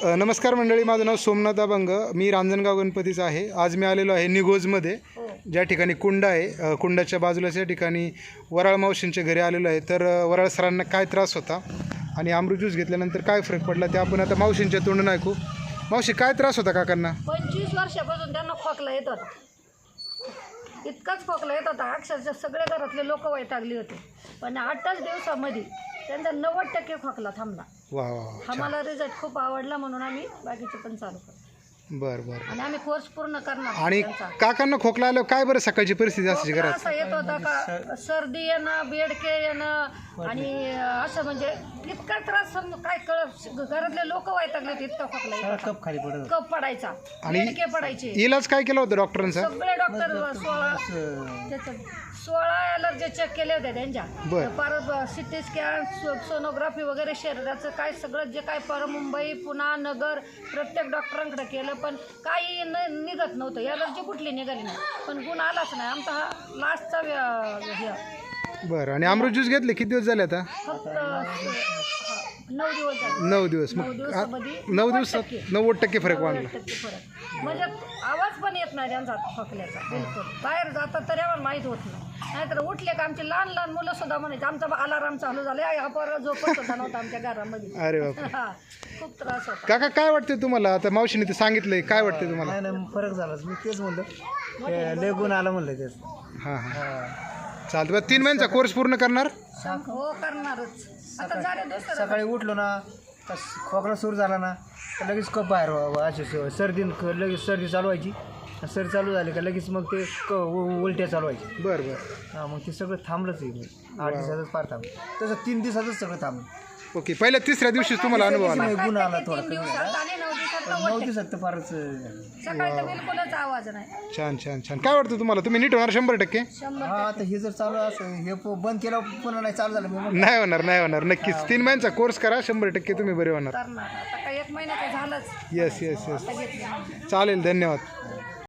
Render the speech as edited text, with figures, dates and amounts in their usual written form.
नमस्कार मंडळी, माझं नाव सोमनाथ अभंग. मी रांजणगाव गणपतीचा आहे. आज मी आलेलो आहे निघोजमध्ये, ज्या ठिकाणी कुंड आहे. कुंडाच्या बाजूलाच या ठिकाणी वराळ मावशींच्या घरी आलेलो आहे. तर वराळ सरांना काय त्रास होता आणि अमृत ज्यूस घेतल्यानंतर काय फरक पडला ते आपण आता मावशींच्या तोंडून ऐकू. मावशी, काय त्रास होता काकांना? 25 वर्षापासून त्यांना खोकला येत होता. इतकाच खोकला येत होता, अक्षरशः सगळे घरातले लोक वैतागली होते. पण 8च दिवसामध्ये त्यांचा 90% खोकला थांबला. वा वा, आम्हाला रिझल्ट खूप आवडला, म्हणून आम्ही बाकीचे पण चालू करतो. बरं बरं. आणि आम्ही कोर्स पूर्ण करणार. आणि काकांना खोकला आल्यावर काय बरं सकाळची परिस्थिती असायची घरात? असं येत होता का सर्दी येणं, बेडके येणं, आणि असं म्हणजे इतका त्रास काय कळत, घरातले लोक वैतागले होते. इतका खोकला येत होता. कप खाली पडत, कप पडायचा आणि बेडके पडायचे. इलाज काय केला होता डॉक्टरांचा? सगळे डॉक्टर 16 ॲलर्जी चेक केले होते त्यांच्या. परत सिटी स्कॅन, सोनोग्राफी वगैरे शरीराचं काय सगळं जे काय मुंबई, पुणा, नगर प्रत्येक डॉक्टरांकडे केलं, पण काही निघत नव्हतं. ॲलर्जी कुठली निघाली नाही, पण गुण आलाच नाही. आमचा हा लास्टचा बरं. आणि अमृत ज्यूस घेतले किती दिवस झाले आता? फक्त 9 दिवस झाले. 9 दिवस. मग 9 दिवसात 90% फरक वाढला. म्हणजे आवाज पण येत नाही त्यांचा खोकल्याचा बिलकुल. बाहेर जातात तरी आम्हाला माहीत होत नाही. नाहीतर उठले का आमचे लहान लहान मुलं सुद्धा म्हणायचे आमचा अलाराम चालू झाला, हा पोरं झोपत सुद्धा नव्हता आमच्या घरामध्ये. अरे बाप, खूप त्रास होता. काका काय वाटते तुम्हाला? आता मावशीने ते सांगितलंय, काय वाटते तुम्हाला? नाही फरक झालाच. मी तेच म्हणलं, लय गुण आला म्हणलं तेच. हां हां, चालतं. बरं, 3 महिन्याचा कोर्स पूर्ण करणार? हो, करणारच. आता झाले दुसरं. सकाळी उठलो ना, तर खोकला सुरू झाला ना, तर लगेच कप बाहेर व्हावं. अशी सर्दी लगेच सर्दी चालू व्हायची. सर्दी चालू झाली का लगेच मग ते उलट्या चालू व्हायची. बरं बरं. हां, मग ते सगळं थांबलंच आहे. 8 दिवसातच फार थांबलं. तसं 3 दिवसातच सगळं थांबलं. ओके. पहिल्या 3ऱ्या दिवशीच तुम्हाला अनुभव आला? गुण आला थोडा 3 कमी दिवसात झाला. आणि 9 दिवसात 9 दिवसात तर फारच. सकाळी तर बिलकुलच आवाज नाही. छान छान छान. काय वाटतं तुम्हाला? तुम्ही नीट होणार 100%? 100. हा, आता हे जर चालू असं हे बंद केलं पुन्हा नाही चालू झालं मग नाही होणार, नाही होणार. नक्कीच 3 महिन्याचा कोर्स करा, 100% तुम्ही बरे होणार. करणार. आता काही 1 महिन्याचं झालंच. Yes yes yes. आता घेतलं. चालेल, धन्यवाद.